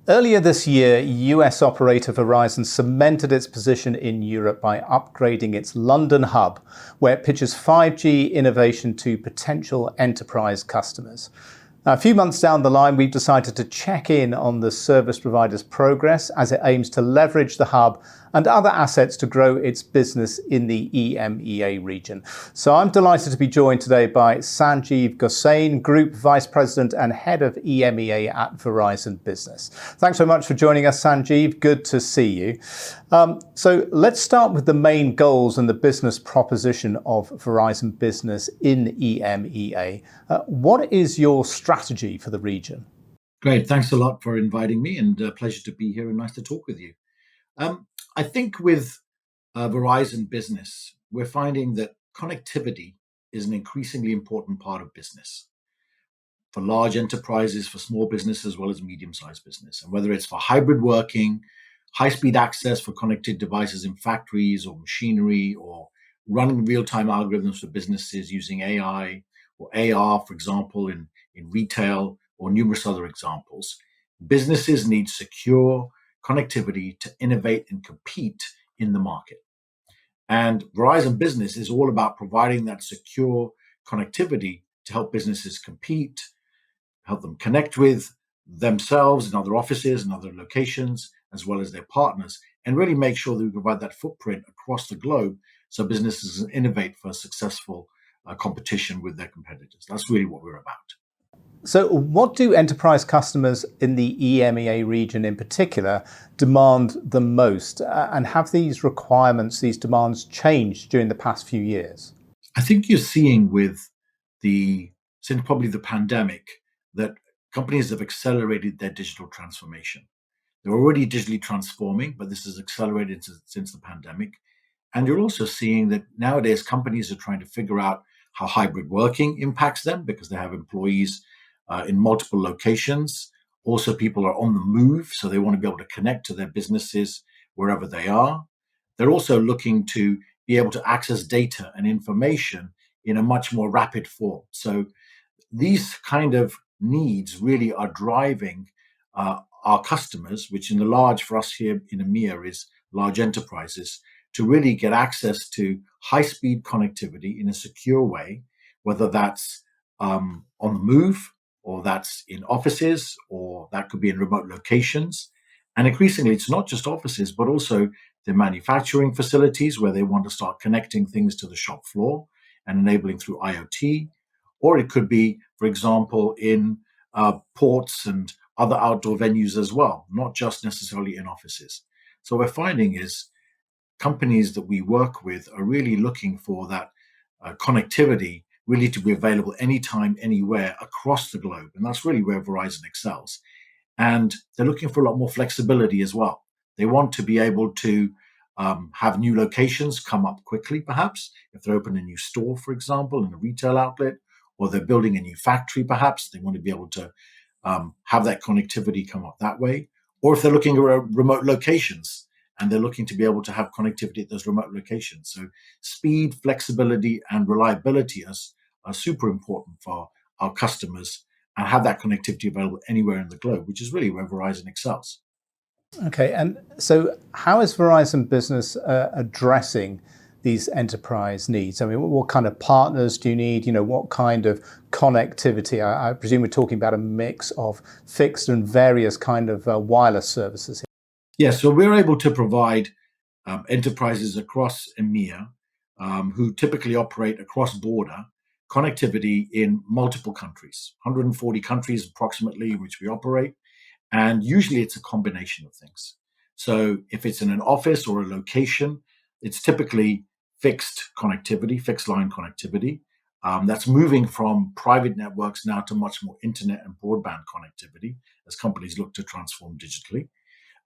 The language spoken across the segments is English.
Earlier this year, US operator Verizon cemented its position in Europe by upgrading its London hub, where it pitches 5G innovation to potential enterprise customers. Now, a few months down the line, we've decided to check in on the service provider's progress as it aims to leverage the hub and other assets to grow its business in the EMEA region. So I'm delighted to be joined today by Sanjiv Gossain, Group Vice President and Head of EMEA at Verizon Business. Thanks so much for joining us, Sanjiv. Good to see you. So let's start with the main goals and the business proposition of Verizon Business in EMEA. What is your strategy for the region? Great. Thanks a lot for inviting me, and a pleasure to be here and nice to talk with you. I think with Verizon Business, we're finding that connectivity is an increasingly important part of business for large enterprises, for small business, as well as medium-sized business. And whether it's for hybrid working, high-speed access for connected devices in factories or machinery, or running real-time algorithms for businesses using AI or AR, for example, in retail, or numerous other examples, businesses need secure connectivity to innovate and compete in the market. And Verizon Business is all about providing that secure connectivity to help businesses compete, help them connect with themselves in other offices and other locations, as well as their partners, and really make sure that we provide that footprint across the globe so businesses can innovate for successful competition with their competitors. That's really what we're about. So what do enterprise customers in the EMEA region in particular demand the most? And have these requirements, these demands changed during the past few years? I think you're seeing since probably the pandemic, that companies have accelerated their digital transformation. They're already digitally transforming, but this has accelerated since the pandemic. And you're also seeing that nowadays companies are trying to figure out how hybrid working impacts them because they have employees in multiple locations. Also, people are on the move, so they want to be able to connect to their businesses wherever they are. They're also looking to be able to access data and information in a much more rapid form. So these kind of needs really are driving our customers, which for us here in EMEA is large enterprises, to really get access to high-speed connectivity in a secure way, whether that's on the move, or that's in offices, or that could be in remote locations. And increasingly, it's not just offices, but also the manufacturing facilities where they want to start connecting things to the shop floor and enabling through IoT. Or it could be, for example, in ports and other outdoor venues as well, not just necessarily in offices. So what we're finding is companies that we work with are really looking for that connectivity really to be available anytime, anywhere across the globe. And that's really where Verizon excels. And they're looking for a lot more flexibility as well. They want to be able to have new locations come up quickly, perhaps, if they're opening a new store, for example, in a retail outlet, or they're building a new factory, perhaps. They want to be able to have that connectivity come up that way. Or if they're looking at remote locations, and they're looking to be able to have connectivity at those remote locations. So speed, flexibility, and reliability are super important for our customers, and have that connectivity available anywhere in the globe, which is really where Verizon excels. Okay, and so how is Verizon Business addressing these enterprise needs? I mean, what kind of partners do you need? What kind of connectivity? I presume we're talking about a mix of fixed and various kind of wireless services here. Yeah, so we're able to provide enterprises across EMEA who typically operate across border connectivity in multiple countries, 140 countries approximately in which we operate. And usually it's a combination of things. So if it's in an office or a location, it's typically fixed connectivity, fixed line connectivity. That's moving from private networks now to much more internet and broadband connectivity as companies look to transform digitally.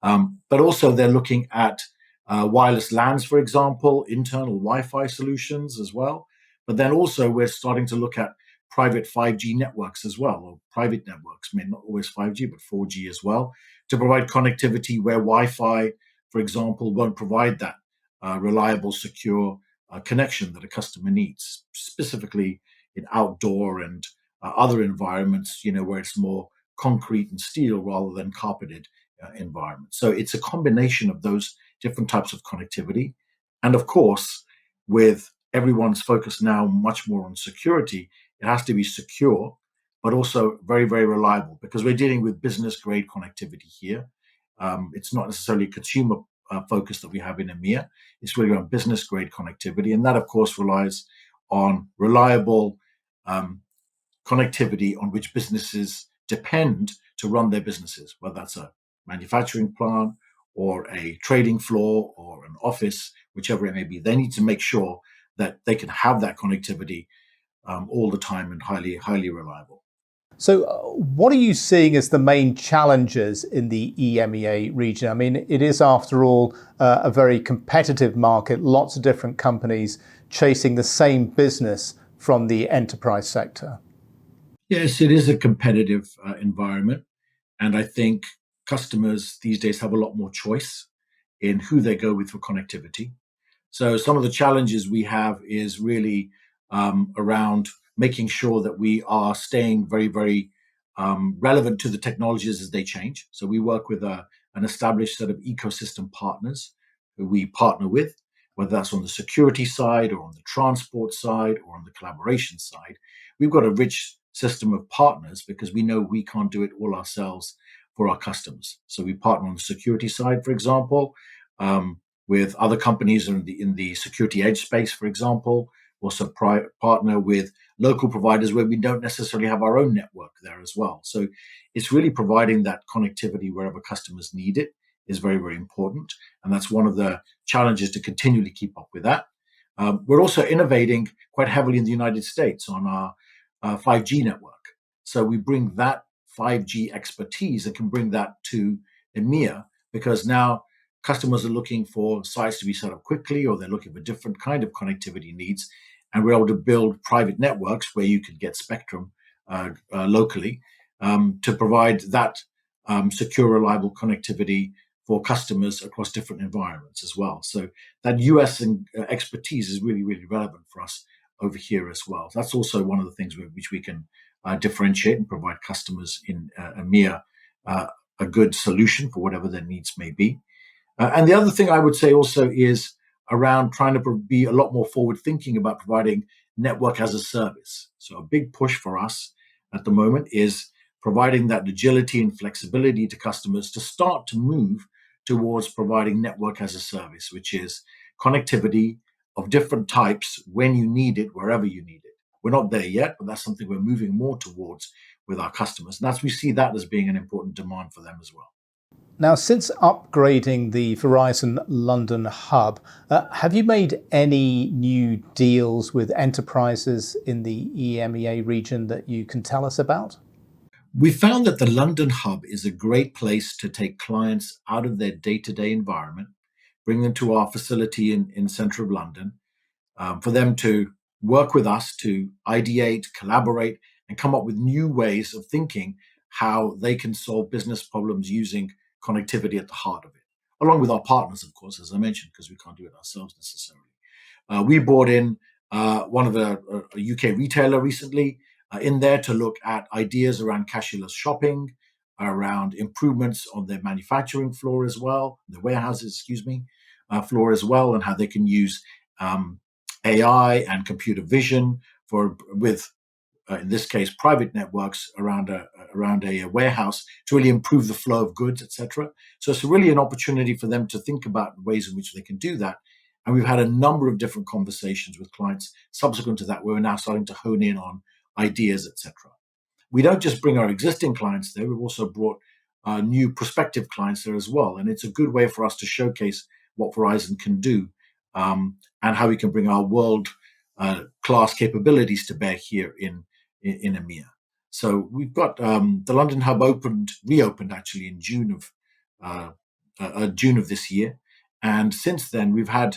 But also they're looking at wireless LANs, for example, internal Wi-Fi solutions as well. But then also we're starting to look at private 5G networks as well, or private networks, not always 5G, but 4G as well, to provide connectivity where Wi-Fi, for example, won't provide that reliable, secure connection that a customer needs, specifically in outdoor and other environments, where it's more concrete and steel rather than carpeted environment. So it's a combination of those different types of connectivity. And of course, with everyone's focus now much more on security, it has to be secure, but also very, very reliable, because we're dealing with business grade connectivity here. It's not necessarily consumer focus that we have in EMEA. It's really on business grade connectivity. And that, of course, relies on reliable connectivity on which businesses depend to run their businesses, whether that's a manufacturing plant or a trading floor or an office, whichever it may be. They need to make sure that they can have that connectivity all the time and highly, highly reliable. So, what are you seeing as the main challenges in the EMEA region? I mean, it is, after all, a very competitive market, lots of different companies chasing the same business from the enterprise sector. Yes, it is a competitive environment. And I think customers these days have a lot more choice in who they go with for connectivity. So some of the challenges we have is really around making sure that we are staying very, very relevant to the technologies as they change. So we work with an established set of ecosystem partners who we partner with, whether that's on the security side or on the transport side or on the collaboration side. We've got a rich system of partners because we know we can't do it all ourselves for our customers. So we partner on the security side, for example, with other companies in the security edge space, for example. Also partner with local providers where we don't necessarily have our own network there as well. So it's really providing that connectivity wherever customers need it is very, very important. And that's one of the challenges, to continually keep up with that. We're also innovating quite heavily in the United States on our 5G network. So we bring that 5G expertise and can bring that to EMEA, because now customers are looking for sites to be set up quickly, or they're looking for different kind of connectivity needs. And we're able to build private networks where you can get spectrum locally to provide that secure, reliable connectivity for customers across different environments as well. So that US expertise is really, really relevant for us over here as well. That's also one of the things which we can differentiate and provide customers in EMEA a good solution for whatever their needs may be. And the other thing I would say also is around trying to be a lot more forward thinking about providing network as a service. So a big push for us at the moment is providing that agility and flexibility to customers to start to move towards providing network as a service, which is connectivity of different types when you need it, wherever you need it. We're not there yet, but that's something we're moving more towards with our customers. And we see that as being an important demand for them as well. Now, since upgrading the Verizon London hub, have you made any new deals with enterprises in the EMEA region that you can tell us about? We found that the London hub is a great place to take clients out of their day-to-day environment, bring them to our facility in central London, for them to work with us to ideate, collaborate, and come up with new ways of thinking how they can solve business problems using connectivity at the heart of it, along with our partners, of course, as I mentioned, because we can't do it ourselves necessarily. We brought in one of a UK retailer recently in there to look at ideas around cashless shopping, around improvements on their manufacturing floor as well, the warehouses, floor as well, and how they can use AI and computer vision with in this case, private networks around a warehouse to really improve the flow of goods, etc. So it's really an opportunity for them to think about ways in which they can do that. And we've had a number of different conversations with clients subsequent to that, where we're now starting to hone in on ideas, etc. We don't just bring our existing clients there; we've also brought new prospective clients there as well. And it's a good way for us to showcase what Verizon can do and how we can bring our world class capabilities to bear here in EMEA. So we've got the London hub reopened actually in June of this year, and since then we've had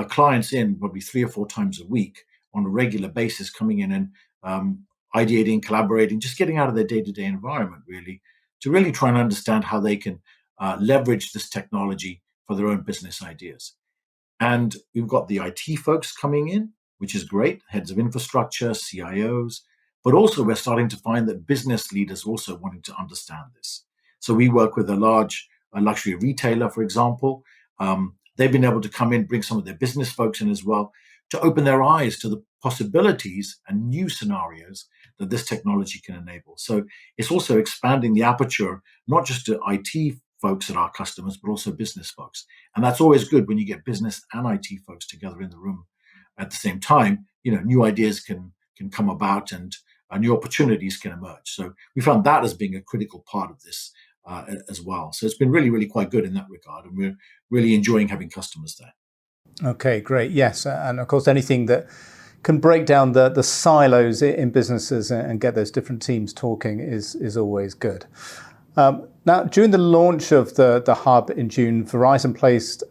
clients in probably 3 or 4 times a week on a regular basis, coming in and ideating, collaborating, just getting out of their day-to-day environment really to really try and understand how they can leverage this technology for their own business ideas. And we've got the IT folks coming in, which is great, heads of infrastructure, CIOs, but also we're starting to find that business leaders are also wanting to understand this. So we work with a large a luxury retailer, for example. They've been able to come in, bring some of their business folks in as well, to open their eyes to the possibilities and new scenarios that this technology can enable. So it's also expanding the aperture, not just to IT folks that are customers, but also business folks. And that's always good when you get business and IT folks together in the room at the same time. New ideas can come about, and new opportunities can emerge. So we found that as being a critical part of this as well. So it's been really, really quite good in that regard, and we're really enjoying having customers there. Okay, great. Yes, and of course, anything that can break down the silos in businesses and get those different teams talking is always good. Now, during the launch of the hub in June, Verizon placed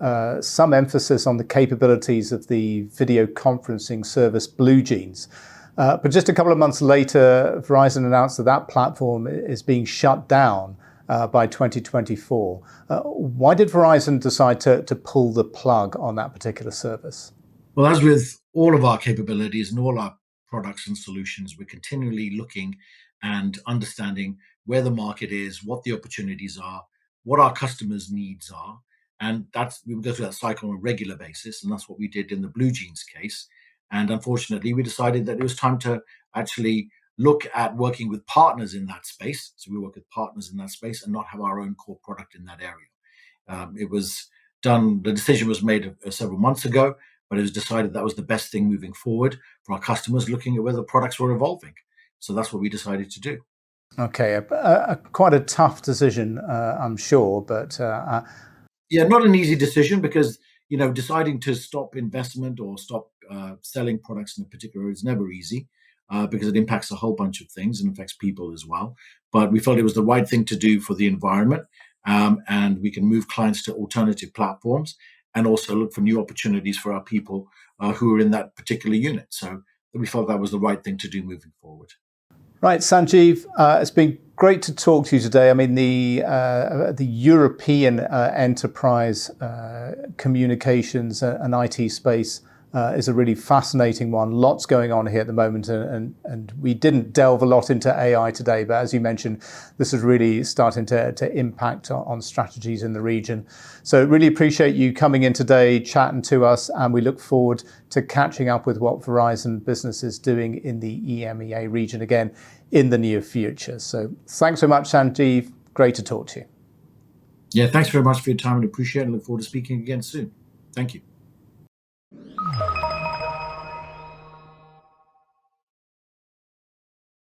some emphasis on the capabilities of the video conferencing service BlueJeans. But just a couple of months later, Verizon announced that platform is being shut down by 2024. Why did Verizon decide to pull the plug on that particular service? Well, as with all of our capabilities and all our products and solutions, we're continually looking and understanding where the market is, what the opportunities are, what our customers' needs are. And we go through that cycle on a regular basis. And that's what we did in the BlueJeans case. And unfortunately, we decided that it was time to actually look at working with partners in that space. So we work with partners in that space and not have our own core product in that area. The decision was made several months ago, but it was decided that was the best thing moving forward for our customers, looking at where the products were evolving. So that's what we decided to do. Okay, quite a tough decision, I'm sure, but yeah, not an easy decision, because deciding to stop investment or stop selling products in a particular area is never easy, because it impacts a whole bunch of things and affects people as well. But we felt it was the right thing to do for the environment, and we can move clients to alternative platforms and also look for new opportunities for our people who are in that particular unit. So we felt that was the right thing to do moving forward. Right, Sanjiv, it's been great to talk to you today. I mean, the European enterprise communications and IT space is a really fascinating one. Lots going on here at the moment, and we didn't delve a lot into AI today, but as you mentioned, this is really starting to impact on strategies in the region. So really appreciate you coming in today, chatting to us, and we look forward to catching up with what Verizon Business is doing in the EMEA region again in the near future. So thanks so much, Sanjiv. Great to talk to you. Yeah, thanks very much for your time, and appreciate it. Look forward to speaking again soon. Thank you.